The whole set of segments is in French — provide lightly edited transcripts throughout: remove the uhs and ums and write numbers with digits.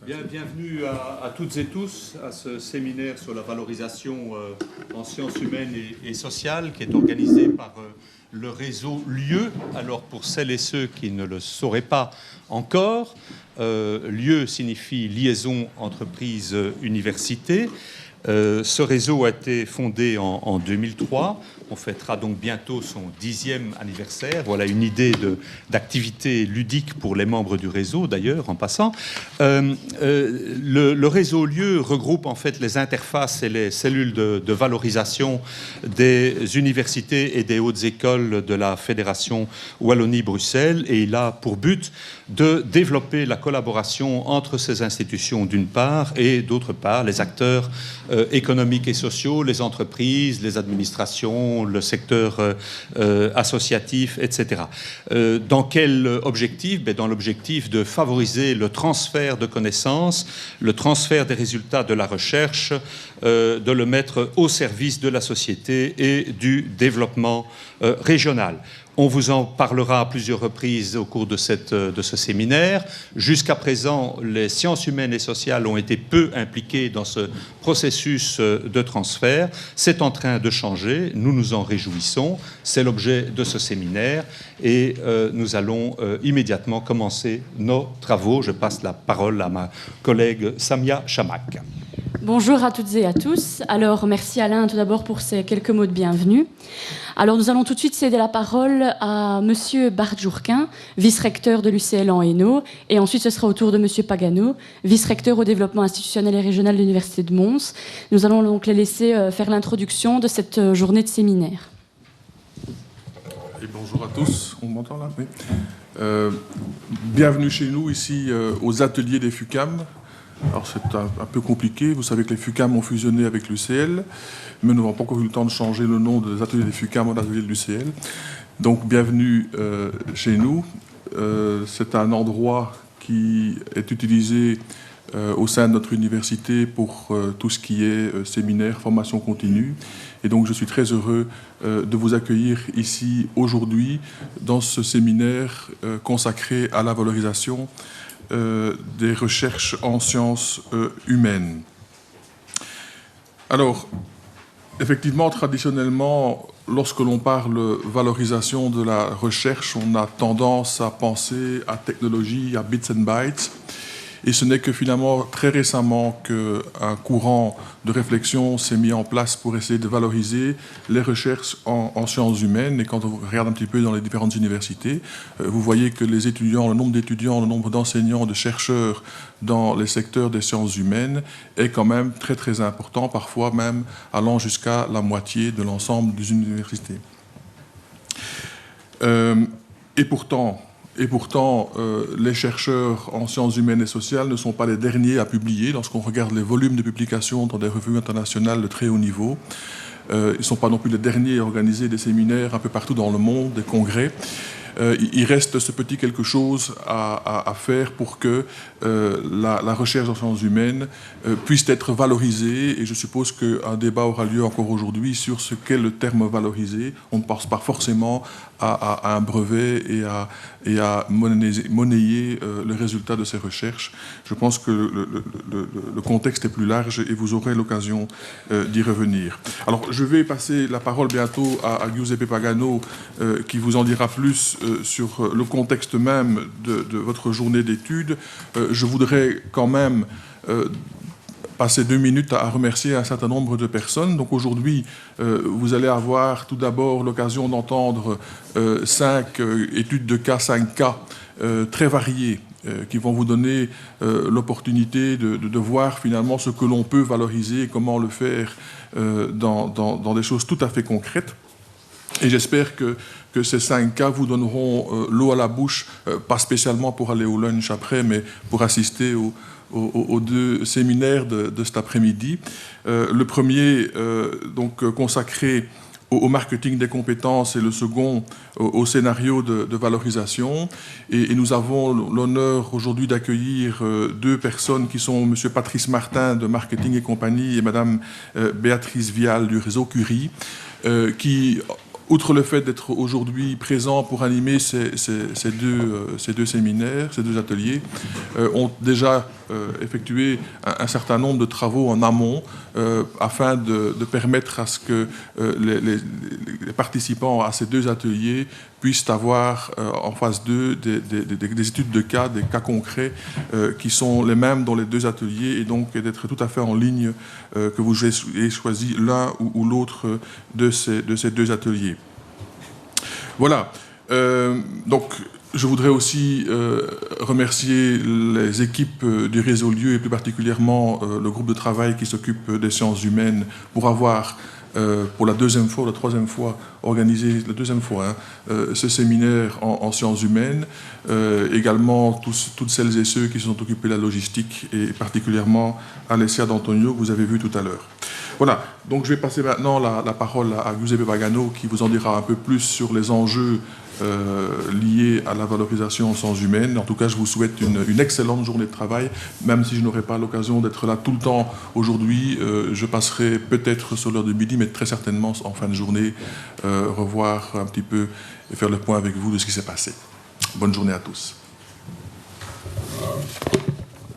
Bien, bienvenue à toutes et tous à ce séminaire sur la valorisation en sciences humaines et sociales qui est organisé par le réseau LIEU. Alors pour celles et ceux qui ne le sauraient pas encore, LIEU signifie Liaison Entreprise-Université. Ce réseau a été fondé en 2003. On fêtera donc bientôt son 10e anniversaire. Voilà une idée d'activité ludique pour les membres du réseau, d'ailleurs, en passant. Le réseau LIEU regroupe en fait les interfaces et les cellules de valorisation des universités et des hautes écoles de la Fédération Wallonie-Bruxelles, et il a pour but de développer la collaboration entre ces institutions d'une part et d'autre part les acteurs économiques et sociaux, les entreprises, les administrations, le secteur associatif, etc. Dans quel objectif? Dans l'objectif de favoriser le transfert de connaissances, le transfert des résultats de la recherche, de le mettre au service de la société et du développement régional. On vous en parlera à plusieurs reprises au cours de ce séminaire. Jusqu'à présent, les sciences humaines et sociales ont été peu impliquées dans ce processus de transfert. C'est en train de changer, nous nous en réjouissons. C'est l'objet de ce séminaire et nous allons immédiatement commencer nos travaux. Je passe la parole à ma collègue Samia Chamak. Bonjour à toutes et à tous. Alors, merci Alain tout d'abord pour ces quelques mots de bienvenue. Alors, nous allons tout de suite céder la parole à Monsieur Bart Jourquin, vice-recteur de l'UCL en Hainaut, et ensuite ce sera au tour de Monsieur Pagano, vice-recteur au développement institutionnel et régional de l'Université de Mons. Nous allons donc les laisser faire l'introduction de cette journée de séminaire. Et bonjour à tous, on m'entend là? Oui. Bienvenue chez nous ici aux ateliers des FUCAM. Alors c'est un peu compliqué, vous savez que les FUCAM ont fusionné avec l'UCL, mais nous n'avons pas encore eu le temps de changer le nom des ateliers des FUCAM en ateliers de l'UCL. Donc bienvenue chez nous. C'est un endroit qui est utilisé au sein de notre université pour tout ce qui est séminaire, formation continue. Et donc je suis très heureux de vous accueillir ici aujourd'hui dans ce séminaire consacré à la valorisation des recherches en sciences humaines. Alors, effectivement, traditionnellement, lorsque l'on parle valorisation de la recherche, on a tendance à penser à technologie, à bits and bytes. Et ce n'est que finalement très récemment qu'un courant de réflexion s'est mis en place pour essayer de valoriser les recherches en sciences humaines. Et quand on regarde un petit peu dans les différentes universités, vous voyez que les étudiants, le nombre d'étudiants, le nombre d'enseignants, de chercheurs dans les secteurs des sciences humaines est quand même très très important, parfois même allant jusqu'à la moitié de l'ensemble des universités. Et pourtant, les chercheurs en sciences humaines et sociales ne sont pas les derniers à publier. Lorsqu'on regarde les volumes de publications dans des revues internationales de très haut niveau, ils ne sont pas non plus les derniers à organiser des séminaires un peu partout dans le monde, des congrès. Il reste ce petit quelque chose à faire pour que la recherche en sciences humaines puisse être valorisée. Et je suppose qu'un débat aura lieu encore aujourd'hui sur ce qu'est le terme valorisé. On ne pense pas forcément à un brevet et à monnayer le résultat de ces recherches. Je pense que le contexte est plus large et vous aurez l'occasion d'y revenir. Alors, je vais passer la parole bientôt à Giuseppe Pagano qui vous en dira plus sur le contexte même de votre journée d'études. Je voudrais quand même passer 2 minutes à remercier un certain nombre de personnes. Donc aujourd'hui, vous allez avoir tout d'abord l'occasion d'entendre 5 études de cas, 5 cas très variés qui vont vous donner l'opportunité de voir finalement ce que l'on peut valoriser et comment le faire dans des choses tout à fait concrètes. Et j'espère que ces 5 cas vous donneront l'eau à la bouche, pas spécialement pour aller au lunch après, mais pour assister aux 2 séminaires de cet après-midi. Le premier, donc consacré au marketing des compétences et le second au scénario de valorisation. Et nous avons l'honneur aujourd'hui d'accueillir 2 personnes qui sont M. Patrice Martin de Marketing et compagnie et Mme Béatrice Vial du réseau Curie, qui Outre le fait d'être aujourd'hui présent pour animer ces deux séminaires, ces deux ateliers, ont déjà effectué un certain nombre de travaux en amont afin de permettre à ce que les participants à ces deux ateliers puissent avoir en phase 2 des études de cas, des cas concrets qui sont les mêmes dans les deux ateliers et donc d'être tout à fait en ligne que vous ayez choisi l'un ou l'autre de ces deux ateliers. Voilà. Donc, je voudrais aussi remercier les équipes du réseau Lieu et plus particulièrement le groupe de travail qui s'occupe des sciences humaines pour avoir pour la deuxième fois ou la troisième fois organisé ce séminaire en sciences humaines. Également toutes celles et ceux qui se sont occupés de la logistique et particulièrement Alessia D'Antonio que vous avez vu tout à l'heure. Voilà, donc je vais passer maintenant la parole à Giuseppe Pagano qui vous en dira un peu plus sur les enjeux liés à la valorisation en sciences humaines. En tout cas, je vous souhaite une excellente journée de travail, même si je n'aurai pas l'occasion d'être là tout le temps aujourd'hui. Je passerai peut-être sur l'heure de midi, mais très certainement en fin de journée, revoir un petit peu et faire le point avec vous de ce qui s'est passé. Bonne journée à tous.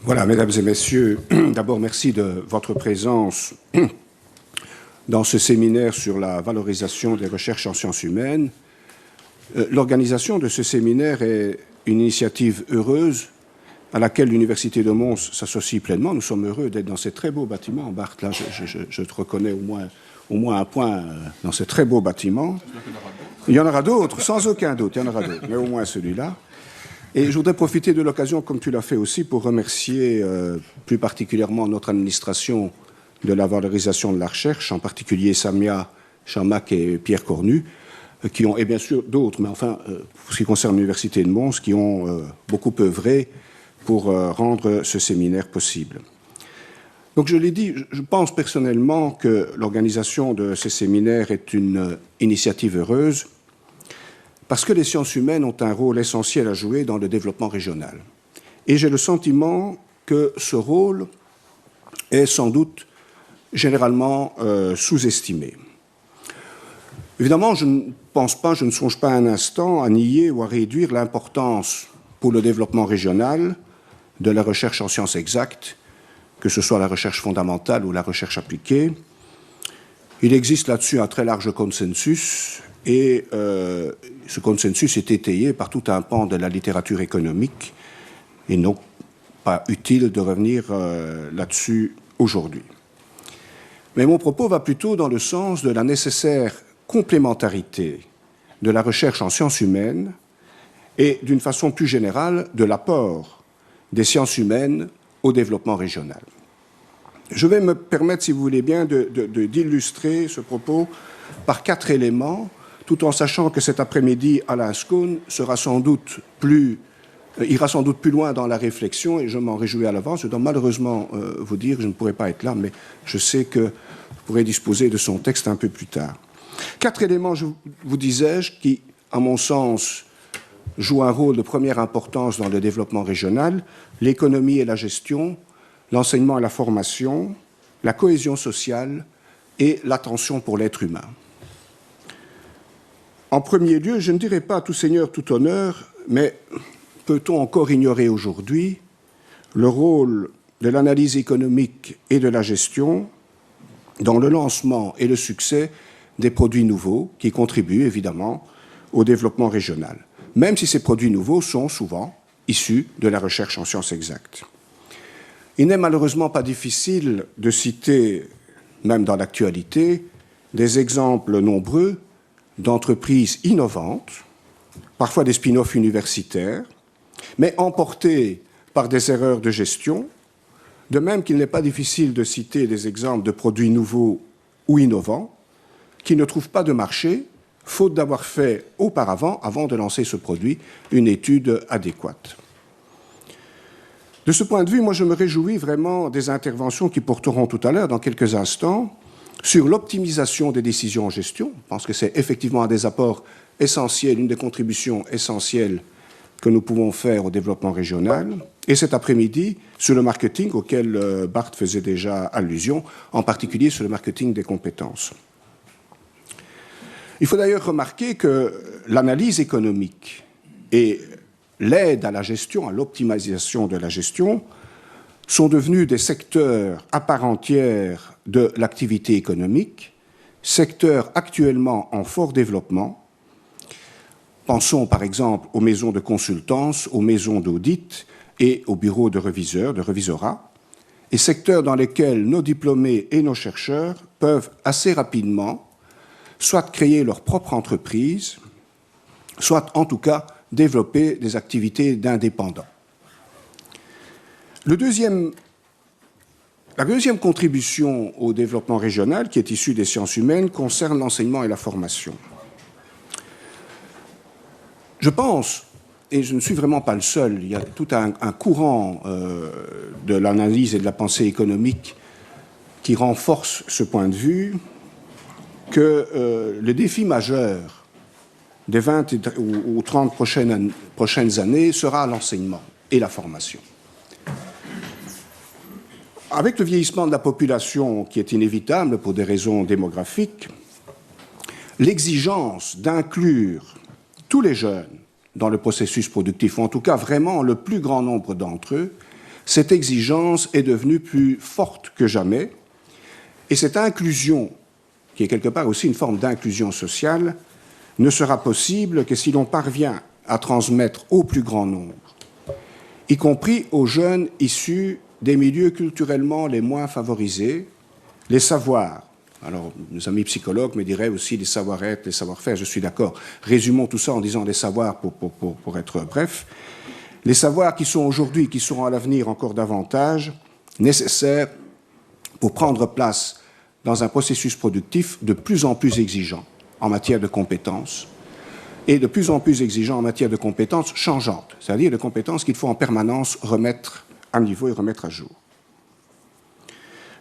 Voilà, mesdames et messieurs, d'abord merci de votre présence dans ce séminaire sur la valorisation des recherches en sciences humaines. L'organisation de ce séminaire est une initiative heureuse à laquelle l'Université de Mons s'associe pleinement. Nous sommes heureux d'être dans ces très beaux bâtiments. Bart, là, je te reconnais au moins un point dans ce très beau bâtiment. Il y en aura d'autres, sans aucun doute, il y en aura d'autres, mais au moins celui-là. Et je voudrais profiter de l'occasion, comme tu l'as fait aussi, pour remercier plus particulièrement notre administration de la valorisation de la recherche, en particulier Samia Chamac et Pierre Cornu, qui ont, et bien sûr d'autres, mais enfin, pour ce qui concerne l'Université de Mons, qui ont beaucoup œuvré pour rendre ce séminaire possible. Donc je l'ai dit, je pense personnellement que l'organisation de ces séminaires est une initiative heureuse, parce que les sciences humaines ont un rôle essentiel à jouer dans le développement régional. Et j'ai le sentiment que ce rôle est sans doute généralement sous-estimé. Évidemment, je ne songe pas un instant à nier ou à réduire l'importance pour le développement régional de la recherche en sciences exactes, que ce soit la recherche fondamentale ou la recherche appliquée. Il existe là-dessus un très large consensus, et ce consensus est étayé par tout un pan de la littérature économique, et non pas utile de revenir là-dessus aujourd'hui. Mais mon propos va plutôt dans le sens de la nécessaire complémentarité de la recherche en sciences humaines et, d'une façon plus générale, de l'apport des sciences humaines au développement régional. Je vais me permettre, si vous voulez bien, d'illustrer ce propos par 4 éléments, tout en sachant que cet après-midi, Alain Schoen ira sans doute plus loin dans la réflexion, et je m'en réjouis à l'avance. Je dois malheureusement vous dire que je ne pourrai pas être là, mais je sais que je pourrai disposer de son texte un peu plus tard. 4 éléments, vous disais-je, qui, à mon sens, jouent un rôle de première importance dans le développement régional: l'économie et la gestion, l'enseignement et la formation, la cohésion sociale et l'attention pour l'être humain. En premier lieu, je ne dirais pas tout seigneur, tout honneur, mais peut-on encore ignorer aujourd'hui le rôle de l'analyse économique et de la gestion dans le lancement et le succès des produits nouveaux qui contribuent évidemment au développement régional, même si ces produits nouveaux sont souvent issus de la recherche en sciences exactes. Il n'est malheureusement pas difficile de citer, même dans l'actualité, des exemples nombreux d'entreprises innovantes, parfois des spin-offs universitaires, mais emportées par des erreurs de gestion, de même qu'il n'est pas difficile de citer des exemples de produits nouveaux ou innovants qui ne trouvent pas de marché, faute d'avoir fait auparavant, avant de lancer ce produit, une étude adéquate. De ce point de vue, moi je me réjouis vraiment des interventions qui porteront tout à l'heure, dans quelques instants, sur l'optimisation des décisions en gestion. Je pense que c'est effectivement un des apports essentiels, une des contributions essentielles que nous pouvons faire au développement régional. Et cet après-midi, sur le marketing auquel Bart faisait déjà allusion, en particulier sur le marketing des compétences. Il faut d'ailleurs remarquer que l'analyse économique et l'aide à la gestion, à l'optimisation de la gestion, sont devenus des secteurs à part entière de l'activité économique, secteurs actuellement en fort développement. Pensons par exemple aux maisons de consultance, aux maisons d'audit et aux bureaux de reviseurs, de revisorat, et secteurs dans lesquels nos diplômés et nos chercheurs peuvent assez rapidement soit créer leur propre entreprise, soit en tout cas développer des activités d'indépendants. La deuxième contribution au développement régional, qui est issue des sciences humaines, concerne l'enseignement et la formation. Je pense, et je ne suis vraiment pas le seul, il y a tout un courant de l'analyse et de la pensée économique qui renforce ce point de vue, que le défi majeur des 20 ou 30 prochaines années sera l'enseignement et la formation. Avec le vieillissement de la population qui est inévitable pour des raisons démographiques, l'exigence d'inclure tous les jeunes dans le processus productif, ou en tout cas vraiment le plus grand nombre d'entre eux, cette exigence est devenue plus forte que jamais, et cette inclusion, qui est quelque part aussi une forme d'inclusion sociale, ne sera possible que si l'on parvient à transmettre au plus grand nombre, y compris aux jeunes issus des milieux culturellement les moins favorisés, les savoirs. Alors, nos amis psychologues me diraient aussi les savoir-être, les savoir-faire, je suis d'accord. Résumons tout ça en disant les savoirs pour être bref. Les savoirs qui sont aujourd'hui, qui seront à l'avenir encore davantage nécessaires pour prendre place dans un processus productif de plus en plus exigeant en matière de compétences et de plus en plus exigeant en matière de compétences changeantes, c'est-à-dire de compétences qu'il faut en permanence remettre à niveau et remettre à jour.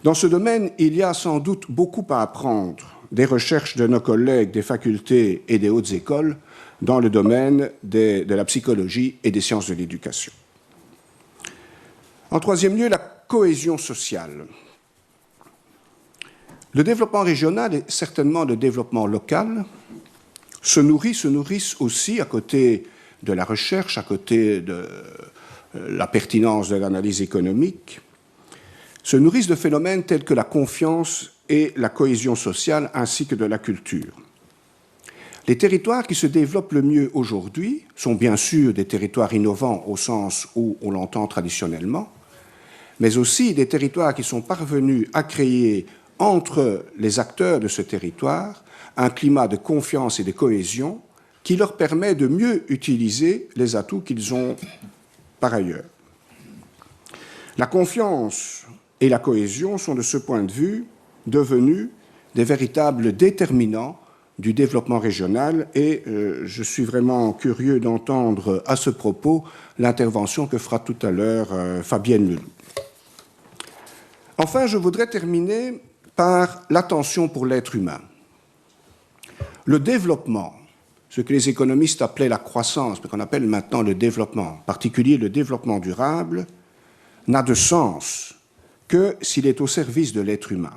Dans ce domaine, il y a sans doute beaucoup à apprendre des recherches de nos collègues des facultés et des hautes écoles dans le domaine de la psychologie et des sciences de l'éducation. En troisième lieu, la cohésion sociale. Le développement régional et certainement le développement local se nourrissent aussi, à côté de la recherche, à côté de la pertinence de l'analyse économique, se nourrissent de phénomènes tels que la confiance et la cohésion sociale, ainsi que de la culture. Les territoires qui se développent le mieux aujourd'hui sont bien sûr des territoires innovants au sens où on l'entend traditionnellement, mais aussi des territoires qui sont parvenus à créer entre les acteurs de ce territoire un climat de confiance et de cohésion qui leur permet de mieux utiliser les atouts qu'ils ont par ailleurs. La confiance et la cohésion sont de ce point de vue devenus des véritables déterminants du développement régional et je suis vraiment curieux d'entendre à ce propos l'intervention que fera tout à l'heure Fabienne Leloup. Enfin, je voudrais terminer par l'attention pour l'être humain. Le développement, ce que les économistes appelaient la croissance, mais qu'on appelle maintenant le développement, en particulier le développement durable, n'a de sens que s'il est au service de l'être humain.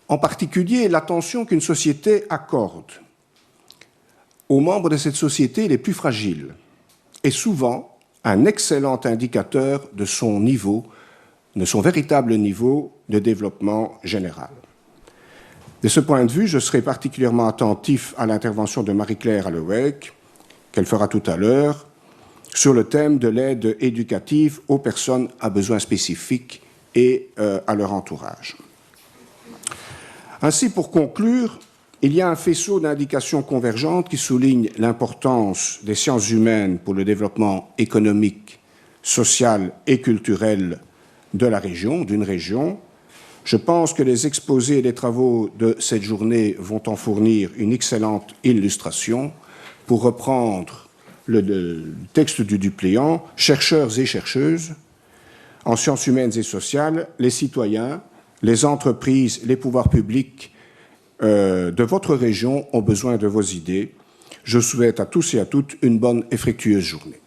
En particulier, l'attention qu'une société accorde aux membres de cette société les plus fragiles est souvent un excellent indicateur de son niveau, de son véritable niveau de développement général. De ce point de vue, je serai particulièrement attentif à l'intervention de Marie-Claire Alleweg, qu'elle fera tout à l'heure, sur le thème de l'aide éducative aux personnes à besoins spécifiques et à leur entourage. Ainsi, pour conclure, il y a un faisceau d'indications convergentes qui soulignent l'importance des sciences humaines pour le développement économique, social et culturel de la région, d'une région. Je pense que les exposés et les travaux de cette journée vont en fournir une excellente illustration. Pour reprendre le texte du Dupléant, chercheurs et chercheuses en sciences humaines et sociales, les citoyens, les entreprises, les pouvoirs publics de votre région ont besoin de vos idées. Je souhaite à tous et à toutes une bonne et fructueuse journée.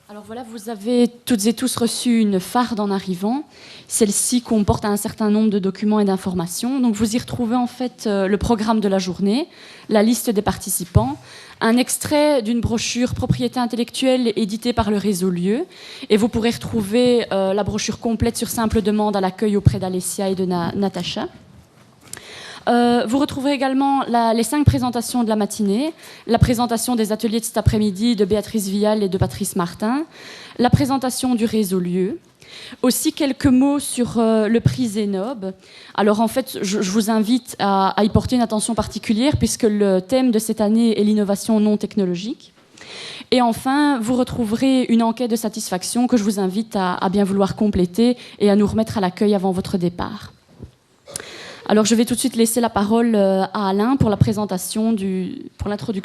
Alors voilà, vous avez toutes et tous reçu une farde en arrivant. Celle-ci comporte un certain nombre de documents et d'informations. Donc vous y retrouvez en fait le programme de la journée, la liste des participants, un extrait d'une brochure Propriété intellectuelle éditée par le réseau Lieu. Et vous pourrez retrouver la brochure complète sur simple demande à l'accueil auprès d'Alessia et de Natacha. Vous retrouverez également les 5 présentations de la matinée, la présentation des ateliers de cet après-midi de Béatrice Vial et de Patrice Martin, la présentation du réseau Lieu, aussi quelques mots sur le prix Zénob. Alors en fait, je vous invite à y porter une attention particulière puisque le thème de cette année est l'innovation non technologique. Et enfin, vous retrouverez une enquête de satisfaction que je vous invite à bien vouloir compléter et à nous remettre à l'accueil avant votre départ. Alors, je vais tout de suite laisser la parole à Alain pour la présentation, pour l'introduction.